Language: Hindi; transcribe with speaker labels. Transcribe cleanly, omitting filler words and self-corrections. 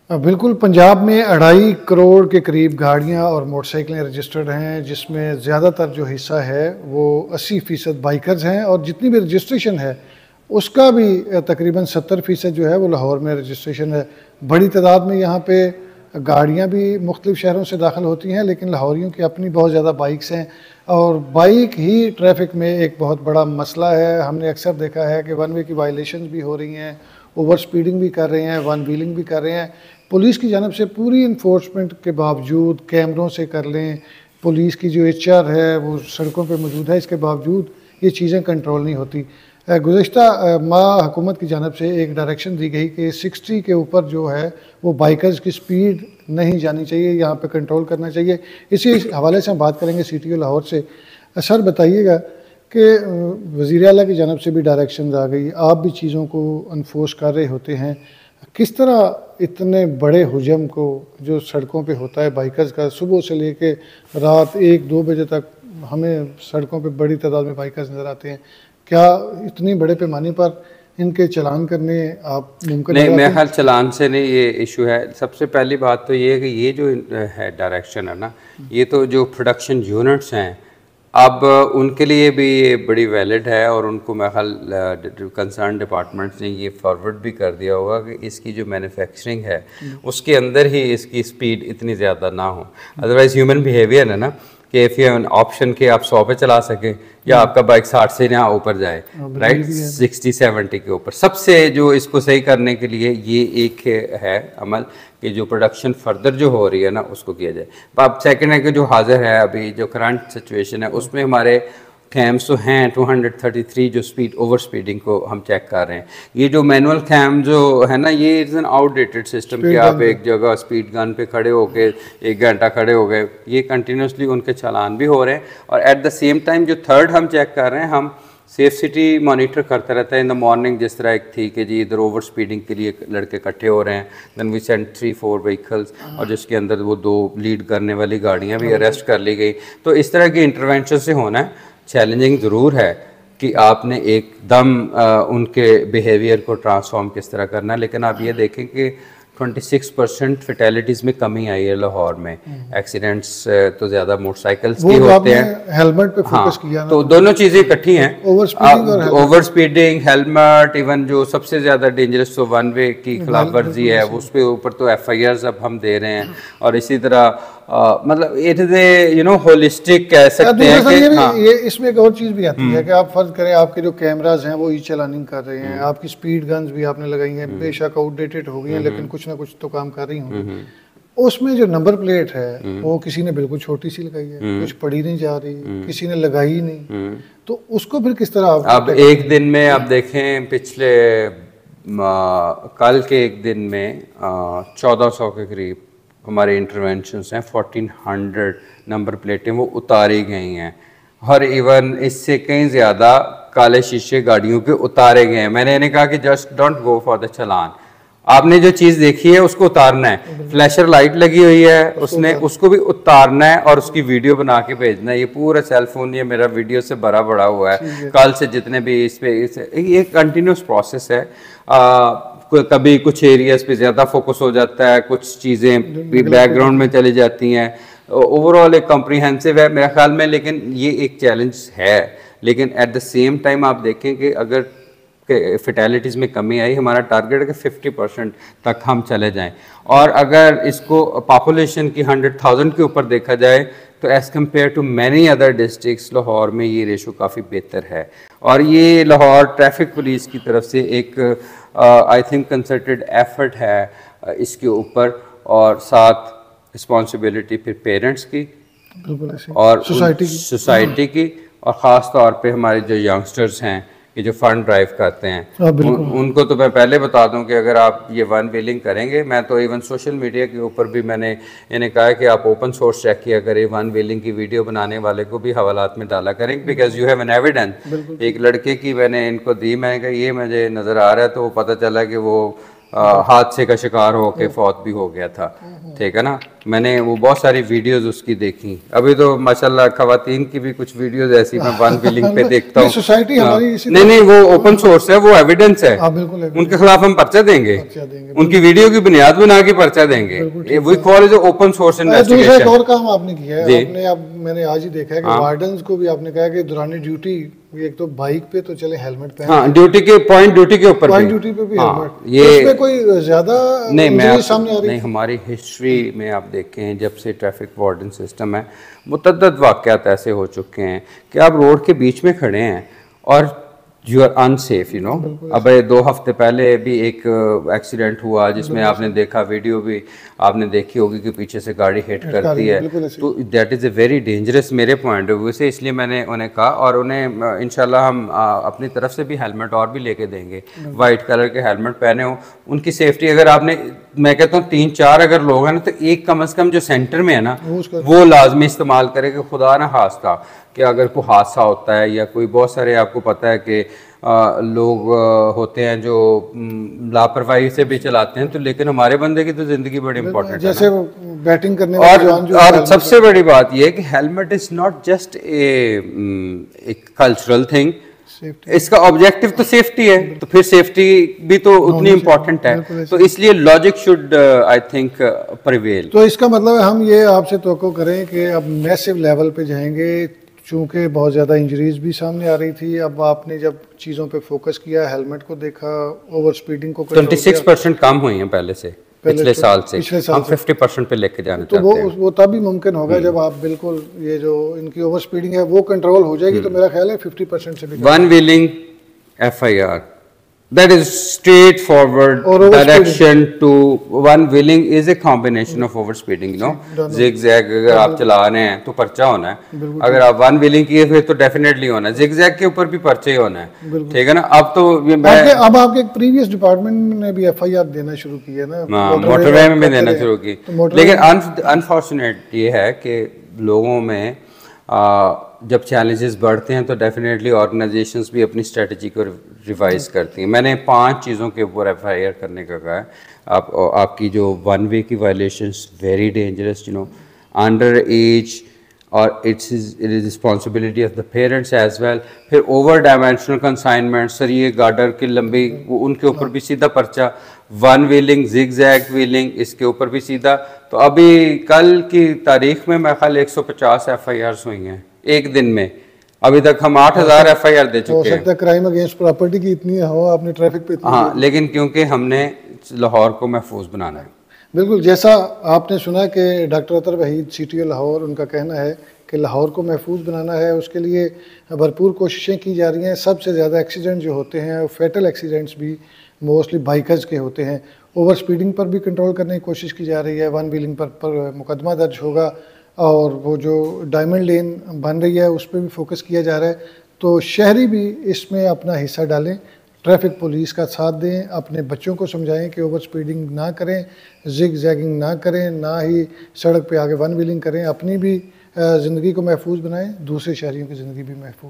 Speaker 1: बिल्कुल। पंजाब में 2.5 करोड़ के करीब गाड़ियाँ और मोटरसाइकिलें रजिस्टर्ड हैं, जिसमें ज़्यादातर जो हिस्सा है वो 80% बाइकर्स हैं, और जितनी भी रजिस्ट्रेशन है उसका भी तकरीबन 70% जो है वो लाहौर में रजिस्ट्रेशन है। बड़ी तादाद में यहाँ पे गाड़ियाँ भी मुख्तलिफ़ शहरों से दाखिल होती हैं, लेकिन लाहौरियों की अपनी बहुत ज़्यादा बाइक्स हैं, और बाइक ही ट्रैफिक में एक बहुत बड़ा मसला है। हमने अक्सर देखा है कि वन वे की वायलेशन भी हो रही हैं, ओवर स्पीडिंग भी कर रहे हैं, वन व्हीलिंग भी कर रहे हैं। पुलिस की जानब से पूरी इन्फोर्समेंट के बावजूद, कैमरों से कर लें, पुलिस की जो HR है वो सड़कों पे मौजूद है, इसके बावजूद ये चीज़ें कंट्रोल नहीं होती। गुज़िश्ता माह हुकूमत की जानब से एक डायरेक्शन दी गई कि 60 के ऊपर जो है वो बाइकर्स की स्पीड नहीं जानी चाहिए, यहाँ पे कंट्रोल करना चाहिए। इसी हवाले से हम बात करेंगे CTO लाहौर से। सर बताइएगा कि वज़ीर आला की जानब से भी डायरेक्शन आ गई, आप भी चीज़ों को अनफोर्स कर रहे होते हैं, किस तरह इतने बड़े हुजम को जो सड़कों पे होता है बाइकर्स का, सुबह से लेके रात 1-2 बजे तक हमें सड़कों पे बड़ी तादाद में बाइकर्स नज़र आते हैं, क्या इतनी बड़े पैमाने पर इनके चलान करने आप मुमकिन
Speaker 2: नहीं, मेरे ख्याल चलान से नहीं ये इशू है। सबसे पहली बात तो ये है कि ये जो है डायरेक्शन है ना, ये तो जो प्रोडक्शन यूनिट्स हैं अब उनके लिए भी ये बड़ी वैलिड है, और उनको मेरे ख्याल कंसर्न डिपार्टमेंट्स ने ये फॉरवर्ड भी कर दिया होगा कि इसकी जो मैन्युफैक्चरिंग है उसके अंदर ही इसकी स्पीड इतनी ज़्यादा ना हो। अदरवाइज़ ह्यूमन बिहेवियर है ना कि इफ़ यू एन ऑप्शन के आप 100 पे चला सकें या आपका बाइक 60 से ना ऊपर जाए, राइट, 60-70 के ऊपर। सबसे जो इसको सही करने के लिए ये एक है अमल कि जो प्रोडक्शन फर्दर जो हो रही है ना उसको किया जाए। अब सेकंड है कि जो हाजिर है अभी जो करंट सिचुएशन है उसमें हमारे कैम्स तो हैं 233 जो स्पीड ओवर स्पीडिंग को हम चेक कर रहे हैं। ये जो मैनुअल कैम जो है ना, ये इज़ एन आउटडेटेड सिस्टम कि आप एक जगह स्पीड गन पे खड़े होके 1 घंटा खड़े हो गए, ये कंटिन्यूसली उनके चालान भी हो रहे हैं। और एट द सेम टाइम जो थर्ड हम चेक कर रहे हैं, हम सेफ सिटी मॉनिटर करते रहता है इन द मॉर्निंग। जिस तरह एक थी कि जी इधर ओवर स्पीडिंग के लिए लड़के इकट्ठे हो रहे हैं, देन वी सेंड 3-4 व्हीकल्स, और जिसके अंदर वो 2 लीड करने वाली गाड़ियाँ भी अरेस्ट कर ली गई। तो इस तरह की इंटरवेंशन से होना है। चैलेंजिंग ज़रूर है कि आपने एकदम उनके बिहेवियर को ट्रांसफॉर्म किस तरह करना है, लेकिन आप ये देखें कि 26% फैटेलिटीज़ में कमी आई है लाहौर में। एक्सीडेंट्स तो ज़्यादा मोटरसाइकिल्स की होते हैं,
Speaker 1: हेलमेट पे फोकस किया ना,
Speaker 2: तो दोनों चीज़ें इकट्ठी हैं, ओवर स्पीडिंग, हेलमेट, इवन जो सबसे ज़्यादा डेंजरस तो वन वे की खिलाफ वर्जी है उस पर ऊपर तो FIRs अब हम दे रहे हैं। और इसी तरह मतलब इट इज ए होलिस्टिक कह सकते हैं कि
Speaker 1: ये इसमें एक और चीज़ भी आती है कि आप फर्ज करें आपके जो कैमराज हैं वो ई चलानिंग कर रहे हैं, आपकी स्पीड गन्स भी आपने लगाई हैं, बेशक आउटडेटेड हो गई हैं लेकिन कुछ ना कुछ तो काम कर रही होंगी। उसमें जो नंबर प्लेट है वो किसी ने बिल्कुल छोटी सी लगाई है, कुछ पड़ी नहीं जा रही, किसी ने लगाई ही नहीं, तो उसको फिर किस तरह आप
Speaker 2: अब एक दिन में आप देखें, पिछले कल के एक दिन में 1400 के करीब हमारे इंटरवेंशंस हैं, 1400 नंबर प्लेटें वो उतारी गई हैं, और इवन इससे कहीं ज़्यादा काले शीशे गाड़ियों पे उतारे गए हैं। मैंने इन्हें कहा कि just don't go for the challan, आपने जो चीज़ देखी है उसको उतारना है। फ्लैशर लाइट लगी हुई है, उसने उसको भी उतारना है और उसकी वीडियो बना के भेजना है। ये पूरा सेलफोन ये मेरा वीडियो से भरा पड़ा हुआ है, कल से जितने भी इस पे ये कंटिन्यूस प्रोसेस है। कभी कुछ एरियाज पे ज़्यादा फोकस हो जाता है, कुछ चीज़ें बैकग्राउंड में चली जाती हैं। ओवरऑल एक कॉम्प्रिहेंसिव है मेरे ख्याल में, लेकिन ये एक चैलेंज है। लेकिन एट द सेम टाइम आप देखें कि अगर फैटेलिटीज़ में कमी आई, हमारा टारगेट है कि 50% तक हम चले जाएं, और अगर इसको पॉपुलेशन की 100,000 के ऊपर देखा जाए तो as compare to many other districts Lahore में ये रेशो काफ़ी बेहतर है। और ये लाहौर ट्रैफिक पुलिस की तरफ से एक आई थिंक कंसर्टेड एफर्ट है इसके ऊपर, और साथ रिस्पॉन्सिबिलिटी फिर पेरेंट्स की और सोसाइटी की, और ख़ास तौर पे हमारे जो यंगस्टर्स हैं कि जो फंड ड्राइव करते हैं उनको तो मैं पहले बता दूं कि अगर आप ये वन व्हीलिंग करेंगे, मैं तो इवन सोशल मीडिया के ऊपर भी मैंने इन्हें कहा है कि आप ओपन सोर्स चेक किया करें, वन व्हीलिंग की वीडियो बनाने वाले को भी हवालात में डाला करें, because you have an evidence. एक लड़के की मैंने इनको दी, मैंने कहा ये मुझे नज़र आ रहा है, तो वो पता चला कि वो हादसे का शिकार होकर फौत भी हो गया था, ठीक है ना। मैंने वो बहुत सारी वीडियोस उसकी देखी। अभी तो माशाल्लाह खवातीन की भी कुछ वीडियोस ऐसी मैं वन व्हीलिंग पे देखता हूँ।
Speaker 1: सोसाइटी हमारी इसी
Speaker 2: नहीं, वो ओपन सोर्स है, वो एविडेंस है।
Speaker 1: बिल्कुल
Speaker 2: उनके खिलाफ हम पर्चा देंगे, उनकी वीडियो की बुनियाद बना के पर्चा देंगे। We call it open source investigation.
Speaker 1: दूसरा एक और काम आपने किया है, आपने अब मैंने आज ही देखा है कि वार्डन्स को भी आपने कहा कि दौरान ड्यूटी एक तो बाइक पे तो चले हेलमेट पहन,
Speaker 2: हाँ, ड्यूटी के पॉइंट ड्यूटी के ऊपर
Speaker 1: पॉइंट ड्यूटी पे भी हेलमेट,
Speaker 2: ये
Speaker 1: तो इसमें कोई ज्यादा
Speaker 2: नहीं, मैं
Speaker 1: सामने आ रही
Speaker 2: नहीं, हमारी हिस्ट्री में आप देखें जब से ट्रैफिक वार्डन सिस्टम है, मुतअद्दिद वाक़यात ऐसे हो चुके हैं कि आप रोड के बीच में खड़े हैं और you are unsafe, you know. अब 2 हफ्ते पहले भी एक एक्सीडेंट हुआ जिसमें आपने देखा, वीडियो भी आपने देखी होगी कि पीछे से गाड़ी हिट करती है, तो that is a very dangerous मेरे पॉइंट ऑफ व्यू से। इसलिए मैंने उन्हें कहा, और उन्हें इंशाल्लाह हम अपनी तरफ से भी हेलमेट और भी लेके देंगे, वाइट कलर के हेलमेट पहने हो, उनकी सेफ्टी। अगर आपने, मैं कहता हूँ 3-4 अगर लोग हैं ना, तो एक कम से कम जो सेंटर में है ना वो लाजमी इस्तेमाल करे कि खुदा ना खास्ता कि अगर कोई हादसा होता है या कोई, बहुत सारे आपको पता है कि लोग होते हैं जो लापरवाही से भी चलाते हैं, तो लेकिन हमारे बंदे की तो ज़िंदगी बड़ी इंपॉर्टेंट है, जैसे
Speaker 1: बैटिंग करने
Speaker 2: और सबसे बड़ी बात यह है कि helmet is not just a cultural thing, इसका ऑब्जेक्टिव तो सेफ्टी है, तो फिर सेफ्टी भी तो उतनी इम्पोर्टेंट है, तो इसलिए logic should I think prevail.
Speaker 1: तो इसका मतलब हम ये आपसे तवक्को करें कि अब मैसिव लेवल पे जाएंगे, चूँकि बहुत ज़्यादा इंजरीज भी सामने आ रही थी, अब आपने जब चीज़ों पे फोकस किया, हेलमेट को देखा, ओवर स्पीडिंग को
Speaker 2: 26% कम हुई है पहले से, पिछले साल से हम 50% पे लेके जाना चाहते हैं।
Speaker 1: वो तभी मुमकिन होगा जब आप बिल्कुल ये जो इनकी ओवर स्पीडिंग है वो कंट्रोल हो जाएगी, तो मेरा ख्याल है 50% से भी
Speaker 2: one wheeling FIR, that is straightforward direction to one wheeling is a combination of overspeeding, you know, zigzag अगर आप चला रहे हैं तो पर्चा होना है, अगर आप वन व्हीलिंग किए फिर तो डेफिनेटली होना है, जिगजैग के ऊपर भी पर्चा ही होना है, ठीक है ना। अब तो
Speaker 1: अब आपके प्रीवियस डिपार्टमेंट ने भी FIR देना शुरू की है ना,
Speaker 2: मोटरवे में भी देना शुरू की, लेकिन अनफॉर्चुनेट ये है कि लोगों में जब चैलेंजेस बढ़ते हैं तो डेफिनेटली ऑर्गेनाइजेशंस भी अपनी स्ट्रेटजी को रिवाइज करती हैं। मैंने 5 चीज़ों के ऊपर FIR करने का कहा है। आपकी जो वन वे की violations very dangerous, you know, under age, और it is responsibility of the parents as well. फिर ओवर डायमेंशनल कंसाइनमेंट, सर ये गार्डर की लंबी, उनके ऊपर भी सीधा पर्चा, वन व्हीलिंग, जिगजैग व्हीलिंग, इसके ऊपर भी सीधा। तो अभी कल की तारीख में मैं ख्याल 150 FIRs हुई हैं एक दिन में, अभी तक हम 8000 FIR दे चुके हैं।
Speaker 1: हो सकता है क्राइम अगेंस्ट प्रॉपर्टी की इतनी हो आपने ट्रैफिक पे,
Speaker 2: हाँ, लेकिन क्योंकि हमने लाहौर को महफूज बनाना है।
Speaker 1: बिल्कुल, जैसा आपने सुना कि डॉक्टर अतर वहीद CTO लाहौर, उनका कहना है कि लाहौर को महफूज बनाना है, उसके लिए भरपूर कोशिशें की जा रही हैं। सबसे ज़्यादा एक्सीडेंट जो होते हैं, फैटल एक्सीडेंट्स भी मोस्टली बाइकर्स के होते हैं। ओवर स्पीडिंग पर भी कंट्रोल करने की कोशिश की जा रही है, वन व्हीलिंग पर मुकदमा दर्ज होगा, और वो जो डायमंड लेन बन रही है उस पर भी फोकस किया जा रहा है। तो शहरी भी इसमें अपना हिस्सा डालें, ट्रैफिक पुलिस का साथ दें, अपने बच्चों को समझाएं कि ओवर स्पीडिंग ना करें, जिग जैगिंग ना करें, ना ही सड़क पे आगे वन व्हीलिंग करें, अपनी भी ज़िंदगी को महफूज बनाएं, दूसरे शहरियों की ज़िंदगी भी महफूज